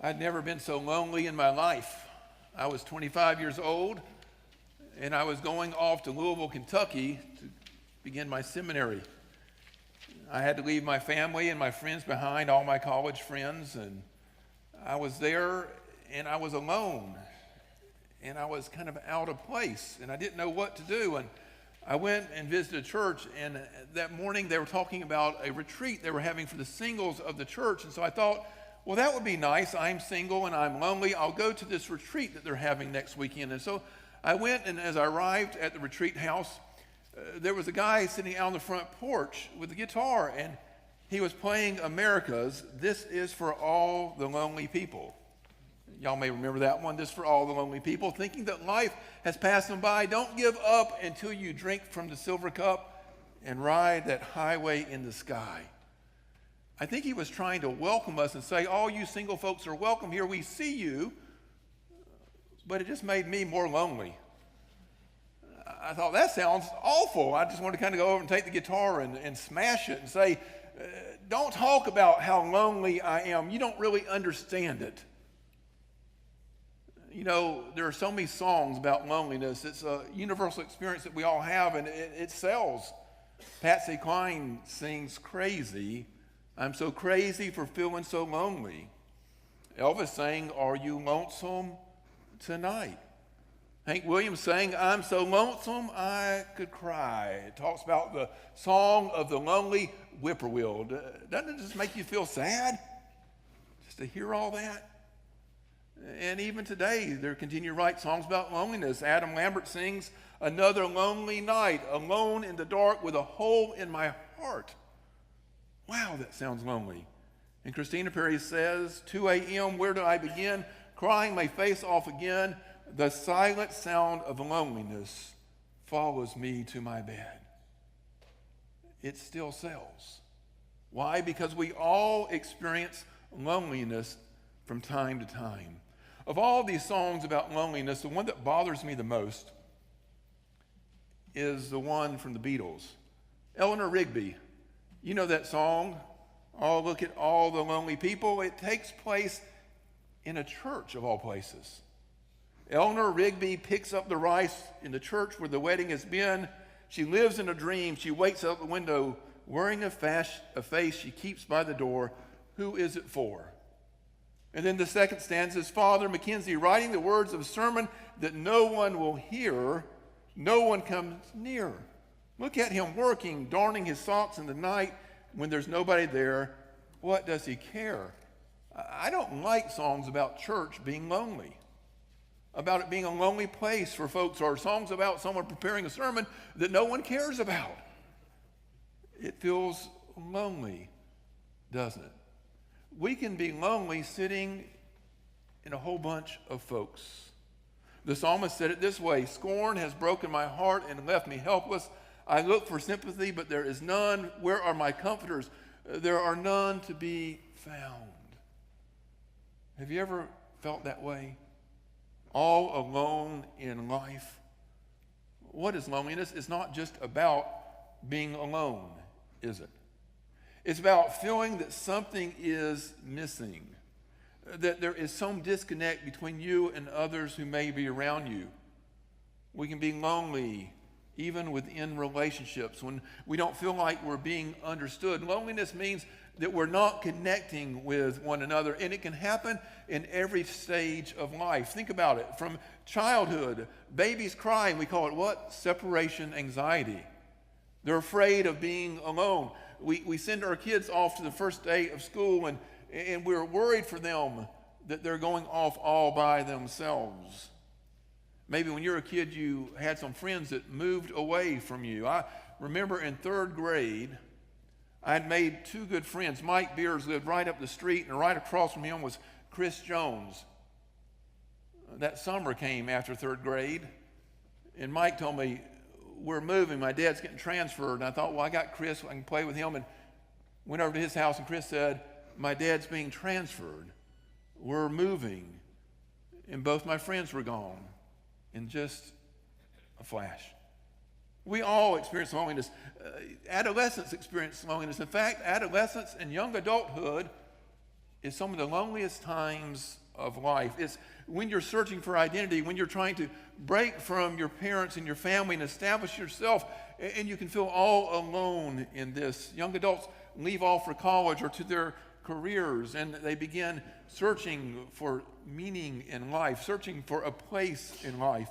I'd never been so lonely in my life. I was 25 years old, and I was going off to Louisville, Kentucky to begin my seminary. I had to leave my family and my friends behind, all my college friends, and I was there, and I was alone, and I was kind of out of place, and I didn't know what to do. And I went and visited a church, and that morning they were talking about a retreat they were having for the singles of the church. And so I thought, well, that would be nice. I'm single and I'm lonely. I'll go to this retreat that they're having next weekend. And so I went, and as I arrived at the retreat house, there was a guy sitting out on the front porch with a guitar, and he was playing America's "This Is for All the Lonely People." Y'all may remember that one, "This for All the Lonely People." Thinking that life has passed them by, don't give up until you drink from the silver cup and ride that highway in the sky. I think he was trying to welcome us and say, all you single folks are welcome here. We see you. But it just made me more lonely. I thought, that sounds awful. I just wanted to kind of go over and take the guitar and smash it and say, don't talk about how lonely I am. You don't really understand it. You know, there are so many songs about loneliness. It's a universal experience that we all have, and it sells. Patsy Cline sings "Crazy. I'm so crazy for feeling so lonely." Elvis sang "Are You Lonesome Tonight?" Hank Williams sang "I'm so lonesome I could cry." It talks about the song of the lonely whippoorwill. Doesn't it just make you feel sad just to hear all that? And even today, they continue to write songs about loneliness. Adam Lambert sings "Another Lonely Night, Alone in the Dark with a Hole in My Heart." Wow, that sounds lonely. And Christina Perry says, 2 a.m., where do I begin? Crying my face off again. The silent sound of loneliness follows me to my bed. It still sells. Why? Because we all experience loneliness from time to time. Of all these songs about loneliness, the one that bothers me the most is the one from the Beatles. Eleanor Rigby. You know that song, "Oh, look at all the lonely people." It takes place in a church of all places. Eleanor Rigby picks up the rice in the church where the wedding has been. She lives in a dream. She waits out the window wearing a face she keeps by the door. Who is it for? And then the second stanza is Father Mackenzie writing the words of a sermon that no one will hear. No one comes near. Look at him working, darning his socks in the night when there's nobody there. What does he care? I don't like songs about church being lonely, about it being a lonely place for folks, or songs about someone preparing a sermon that no one cares about. It feels lonely, doesn't it? We can be lonely sitting in a whole bunch of folks. The psalmist said it this way: "Scorn has broken my heart and left me helpless. I look for sympathy, but there is none. Where are my comforters? There are none to be found." Have you ever felt that way? All alone in life? What is loneliness? It's not just about being alone, is it? It's about feeling that something is missing, that there is some disconnect between you and others who may be around you. We can be lonely even within relationships when we don't feel like we're being understood. Loneliness means that we're not connecting with one another, and it can happen in every stage of life. Think about it. From childhood, babies crying, we call it what? Separation anxiety. They're afraid of being alone. We send our kids off to the first day of school, and we're worried for them that they're going off all by themselves. Maybe when you were a kid, you had some friends that moved away from you. I remember in 3rd grade, I had made 2 good friends. Mike Beers lived right up the street, and right across from him was Chris Jones. That summer came after 3rd grade, and Mike told me, "We're moving. My dad's getting transferred." And I thought, well, I got Chris. I can play with him. And went over to his house, and Chris said, "My dad's being transferred. We're moving." And both my friends were gone in just a flash. We all experience loneliness. Adolescents experience loneliness. In fact, adolescence and young adulthood is some of the loneliest times of life. It's when you're searching for identity, when you're trying to break from your parents and your family and establish yourself, and you can feel all alone in this. Young adults leave off for college or to their careers, and they begin searching for meaning in life, searching for a place in life.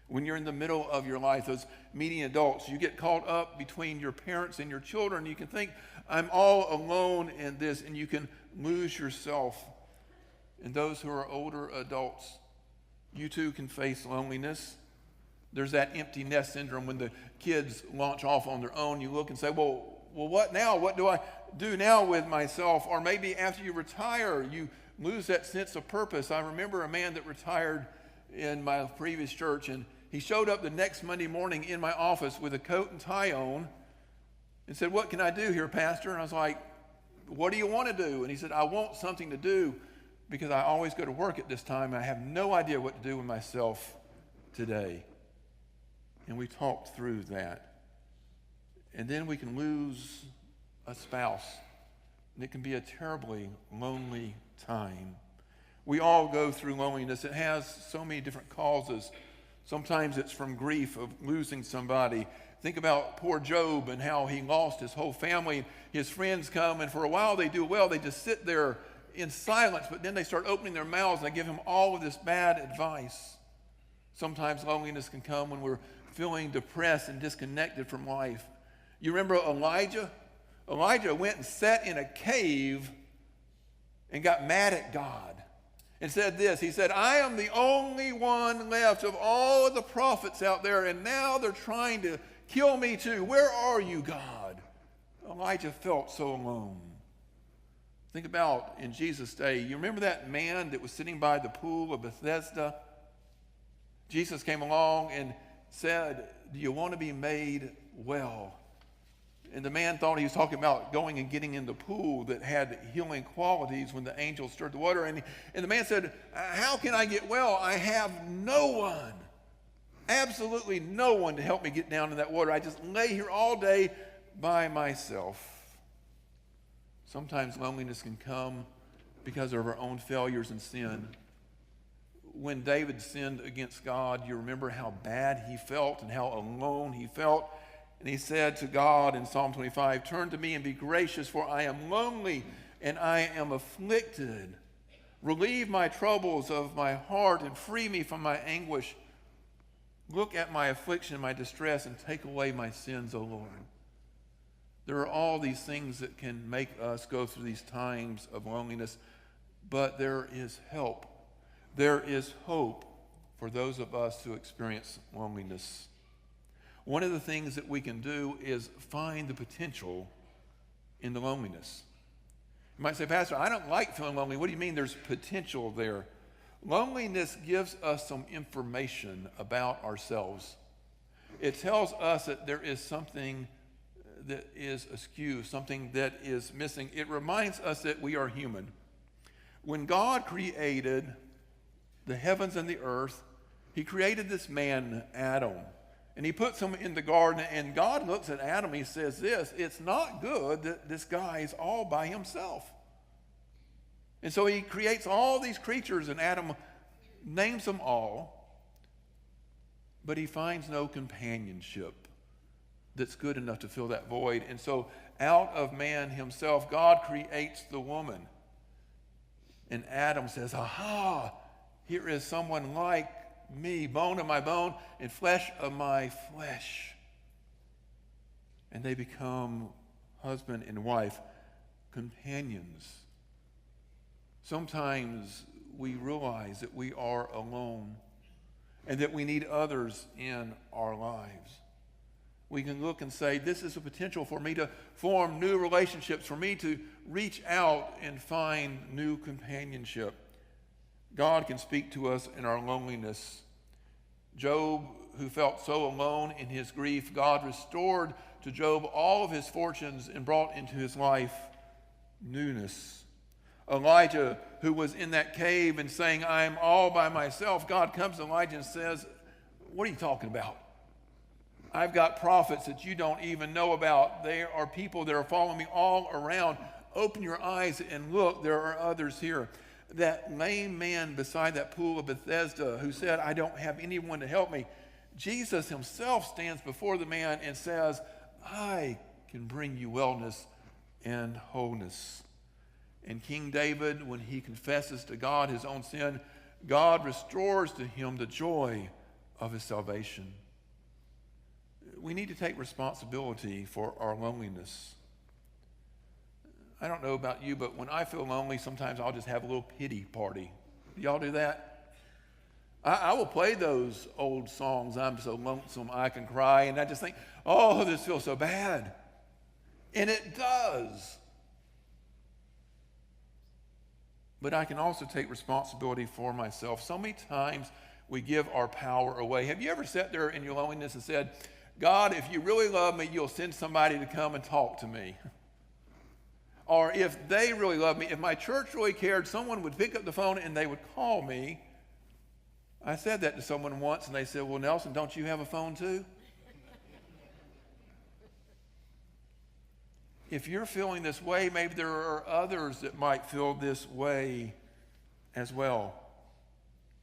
When you're in the middle of your life, those meeting adults, you get caught up between your parents and your children. You can think, I'm all alone in this, and you can lose yourself. And those who are older adults, you too can face loneliness. There's that empty nest syndrome when the kids launch off on their own. You look and say, well, what now? What do I do now with myself? Or maybe after you retire, you lose that sense of purpose. I remember a man that retired in my previous church, and he showed up the next Monday morning in my office with a coat and tie on and said, what can I do here, Pastor? And I was like, what do you want to do? And he said, I want something to do because I always go to work at this time. And I have no idea what to do with myself today. And we talked through that. And then we can lose a spouse. And it can be a terribly lonely time. We all go through loneliness. It has so many different causes. Sometimes it's from grief of losing somebody. Think about poor Job and how he lost his whole family. His friends come, and for a while they do well. They just sit there in silence, but then they start opening their mouths and they give him all of this bad advice. Sometimes loneliness can come when we're feeling depressed and disconnected from life. You remember Elijah? Elijah went and sat in a cave and got mad at God and said this. He said, I am the only one left of all of the prophets out there, and now they're trying to kill me too. Where are you, God? Elijah felt so alone. Think about in Jesus' day. You remember that man that was sitting by the pool of Bethesda? Jesus came along and said, do you want to be made well? And the man thought he was talking about going and getting in the pool that had healing qualities when the angel stirred the water. And the man said, how can I get well? I have no one, absolutely no one to help me get down in that water. I just lay here all day by myself. Sometimes loneliness can come because of our own failures and sin. When David sinned against God, you remember how bad he felt and how alone he felt. And he said to God in Psalm 25, turn to me and be gracious, for I am lonely and I am afflicted. Relieve my troubles of my heart and free me from my anguish. Look at my affliction and my distress and take away my sins, O Lord. There are all these things that can make us go through these times of loneliness, but there is help. There is hope for those of us who experience loneliness. One of the things that we can do is find the potential in the loneliness. You might say, Pastor, I don't like feeling lonely. What do you mean there's potential there? Loneliness gives us some information about ourselves. It tells us that there is something that is askew, something that is missing. It reminds us that we are human. When God created the heavens and the earth, he created this man, Adam, and he puts him in the garden, and God looks at Adam, he says this, it's not good that this guy is all by himself. And so he creates all these creatures, and Adam names them all, but he finds no companionship that's good enough to fill that void. And so out of man himself, God creates the woman. And Adam says, aha, here is someone like me, bone of my bone and flesh of my flesh. And they become husband and wife, companions. Sometimes we realize that we are alone and that we need others in our lives. We can look and say, this is a potential for me to form new relationships, for me to reach out and find new companionship. God can speak to us in our loneliness. Job, who felt so alone in his grief, God restored to Job all of his fortunes and brought into his life newness. Elijah, who was in that cave and saying, I am all by myself, God comes to Elijah and says, what are you talking about? I've got prophets that you don't even know about. There are people that are following me all around. open your eyes and look, there are others here. That lame man beside that pool of Bethesda who said, I don't have anyone to help me. Jesus himself stands before the man and says, I can bring you wellness and wholeness. And King David, when he confesses to God his own sin, God restores to him the joy of his salvation. We need to take responsibility for our loneliness. I don't know about you, but when I feel lonely, sometimes I'll just have a little pity party. Do y'all do that? I will play those old songs, I'm so lonesome I can cry, and I just think, oh, this feels so bad. And it does. But I can also take responsibility for myself. So many times we give our power away. Have you ever sat there in your loneliness and said, God, if you really love me, you'll send somebody to come and talk to me? Or if they really love me, if my church really cared, someone would pick up the phone and they would call me. I said that to someone once, and they said, well, Nelson, don't you have a phone too? If you're feeling this way, maybe there are others that might feel this way as well.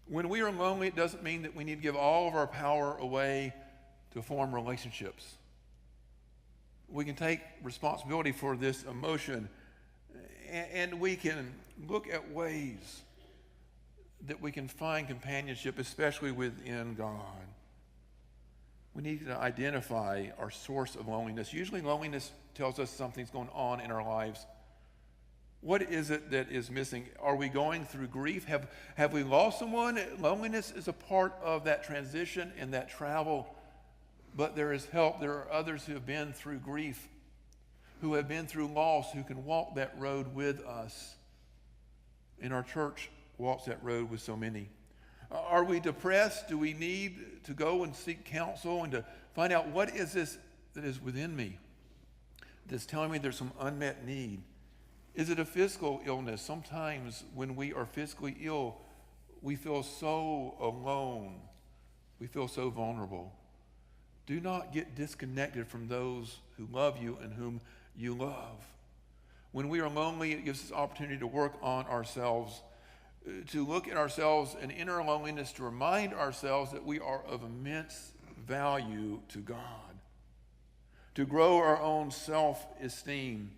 When we are lonely, it doesn't mean that we need to give all of our power away to form relationships. We can take responsibility for this emotion, and we can look at ways that we can find companionship, especially within God. We need to identify our source of loneliness. Usually loneliness tells us something's going on in our lives. What is it that is missing? Are we going through grief? Have we lost someone? Loneliness is a part of that transition and that travel. But there is help. There are others who have been through grief, who have been through loss, who can walk that road with us. And our church walks that road with so many. Are we depressed? Do we need to go and seek counsel and to find out what is this that is within me that's telling me there's some unmet need? Is it a physical illness? Sometimes when we are physically ill, we feel so alone. We feel so vulnerable. Do not get disconnected from those who love you and whom you love. When we are lonely, it gives us opportunity to work on ourselves, to look at ourselves and in our loneliness, to remind ourselves that we are of immense value to God, to grow our own self-esteem,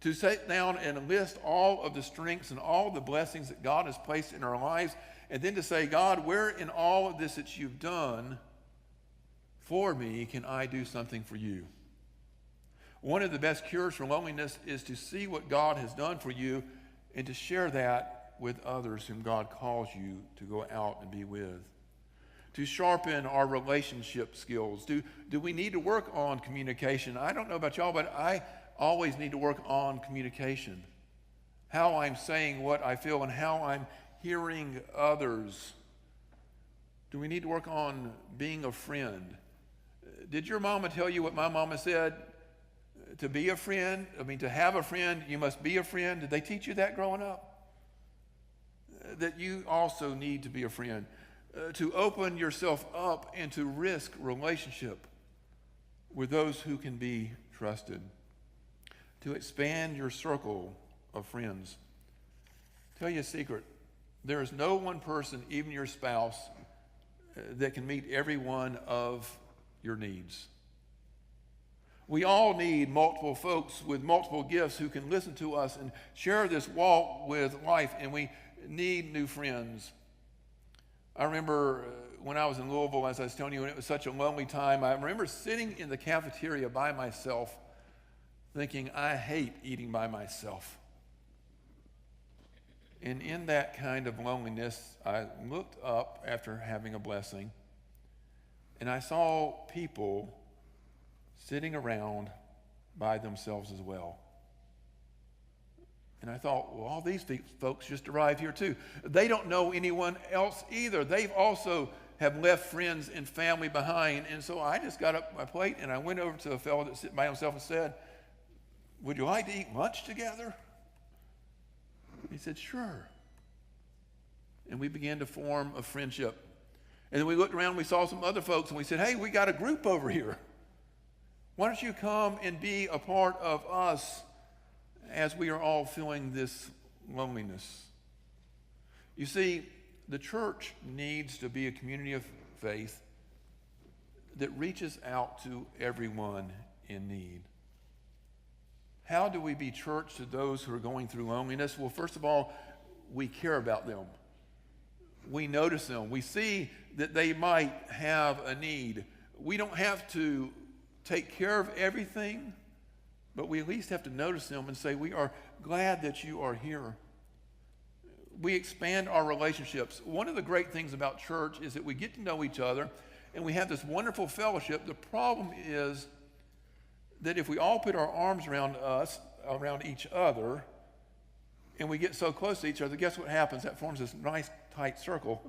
to sit down and list all of the strengths and all the blessings that God has placed in our lives, and then to say, God, where in all of this that you've done for me can I do something for you? One of the best cures for loneliness is to see what God has done for you and to share that with others whom God calls you to go out and be with. To sharpen our relationship skills. Do we need to work on communication? I don't know about y'all, but I always need to work on communication. How I'm saying what I feel and how I'm hearing others. Do we need to work on being a friend? Did your mama tell you what my mama said? To be a friend, to have a friend, you must be a friend. Did they teach you that growing up? That you also need to be a friend. To open yourself up and to risk relationship with those who can be trusted. To expand your circle of friends. Tell you a secret. There is no one person, even your spouse, that can meet every one of your needs. We all need multiple folks with multiple gifts who can listen to us and share this walk with life, and we need new friends. I remember when I was in Louisville, as I was telling you, and it was such a lonely time, I remember sitting in the cafeteria by myself thinking, I hate eating by myself. And in that kind of loneliness, I looked up after having a blessing, and I saw people sitting around by themselves as well. And I thought, well, all these folks just arrived here too. They don't know anyone else either. They've also have left friends and family behind. And so I just got up my plate and I went over to a fellow that sat by himself and said, would you like to eat lunch together? He said, sure. And we began to form a friendship. And then we looked around and we saw some other folks and we said, hey, we got a group over here. Why don't you come and be a part of us? as we are all feeling this loneliness. You see, the church needs to be a community of faith that reaches out to everyone in need. How do we be church to those who are going through loneliness? Well, first of all, we care about them. We notice them. We see that they might have a need. We don't have to take care of everything, but we at least have to notice them and say, we are glad that you are here. We expand our relationships. One of the great things about church is that we get to know each other and we have this wonderful fellowship. The problem is that if we all put our arms around each other, and we get so close to each other, guess what happens? That forms this nice tight circle.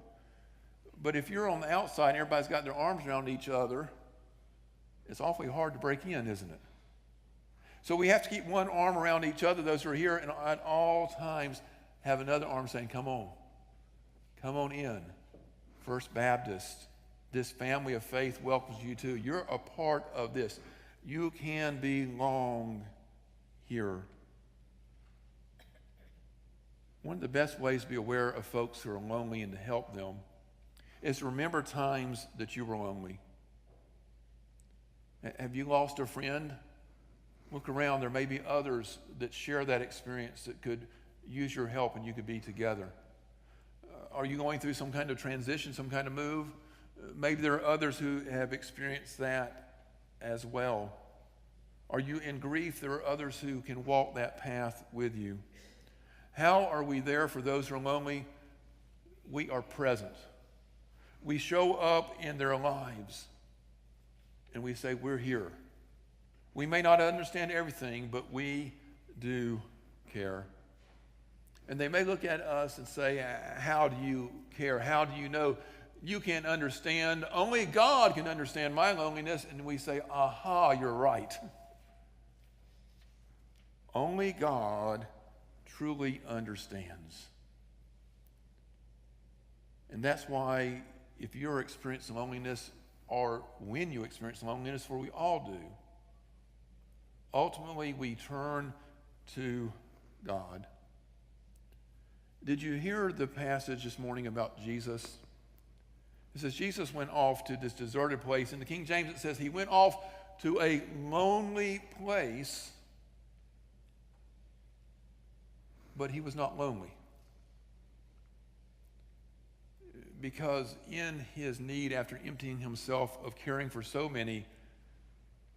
But if you're on the outside and everybody's got their arms around each other, it's awfully hard to break in, isn't it? So we have to keep one arm around each other, those who are here, and at all times have another arm saying, come on in. First Baptist, this family of faith welcomes you too. You're a part of this. You can belong here. One of the best ways to be aware of folks who are lonely and to help them is to remember times that you were lonely. Have you lost a friend? Look around. There may be others that share that experience that could use your help and you could be together. Are you going through some kind of transition, some kind of move? Maybe there are others who have experienced that as well. Are you in grief? There are others who can walk that path with you. How are we there for those who are lonely? We are present. We show up in their lives and we say, we're here. We may not understand everything, but we do care. And they may look at us and say, how do you care? How do you know? You can't understand. Only God can understand my loneliness. And we say, aha, you're right. Only God truly understands. And that's why if you're experiencing loneliness, or when you experience loneliness, for we all do, ultimately we turn to God. Did you hear the passage this morning about Jesus? It says Jesus went off to this deserted place. In the King James it says he went off to a lonely place, but he was not lonely. Because in his need, after emptying himself of caring for so many,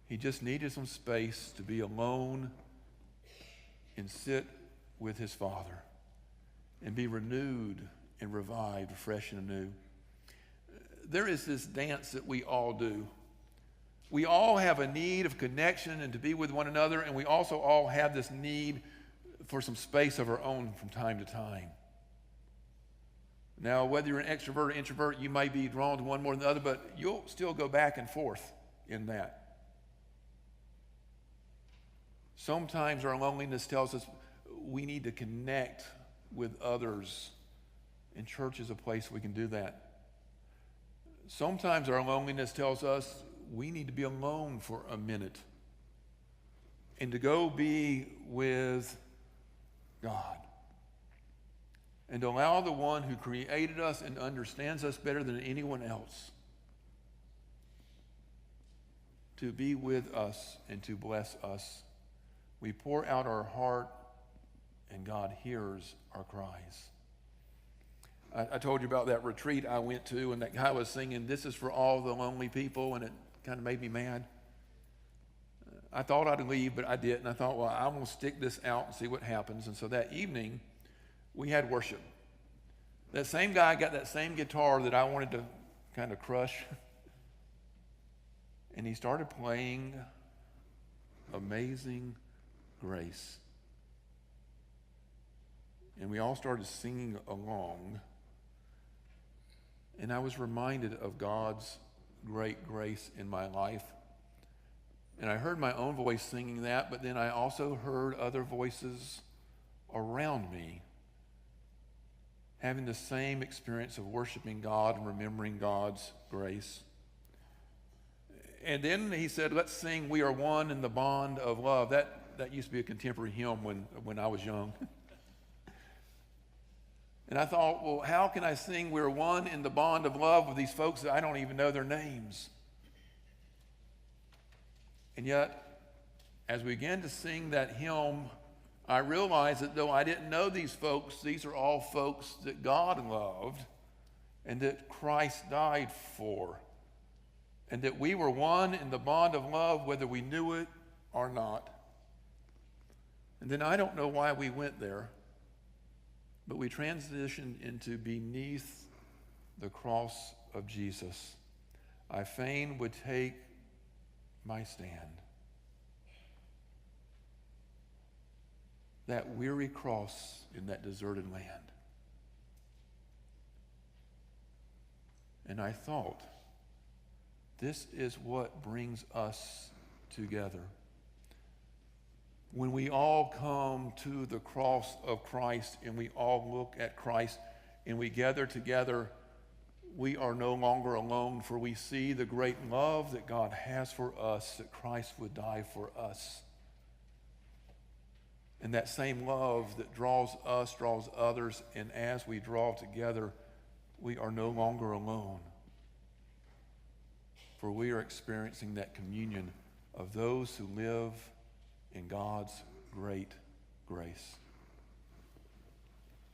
he just needed some space to be alone and sit with his Father and be renewed and revived, fresh and anew. There is this dance that we all do. We all have a need of connection and to be with one another, and we also all have this need for some space of our own from time to time. Now, whether you're an extrovert or introvert, you may be drawn to one more than the other, but you'll still go back and forth in that. Sometimes our loneliness tells us we need to connect with others, and church is a place we can do that. Sometimes our loneliness tells us we need to be alone for a minute and to go be with God and to allow the one who created us and understands us better than anyone else to be with us and to bless us. We pour out our heart and God hears our cries. I told you about that retreat I went to, and that guy was singing, "This is for all the lonely people," and it kind of made me mad. I thought I'd leave, but I didn't. I thought, well, I'm going to stick this out and see what happens. And so that evening, we had worship. That same guy got that same guitar that I wanted to kind of crush, and he started playing Amazing Grace. And we all started singing along. And I was reminded of God's great grace in my life. And I heard my own voice singing that, but then I also heard other voices around me having the same experience of worshiping God and remembering God's grace. And then he said, let's sing "We Are One in the Bond of Love." That used to be a contemporary hymn when I was young. And I thought, well, how can I sing "We're One in the Bond of Love" with these folks that I don't even know their names? And yet, as we began to sing that hymn, I realized that though I didn't know these folks, these are all folks that God loved and that Christ died for. And that we were one in the bond of love, whether we knew it or not. And then I don't know why we went there, but we transitioned into beneath the cross of Jesus. I fain would take my stand. That weary cross in that deserted land. And I thought, this is what brings us together. When we all come to the cross of Christ and we all look at Christ and we gather together, we are no longer alone, for we see the great love that God has for us, that Christ would die for us. And that same love that draws us, draws others, and as we draw together, we are no longer alone. For we are experiencing that communion of those who live in God's great grace.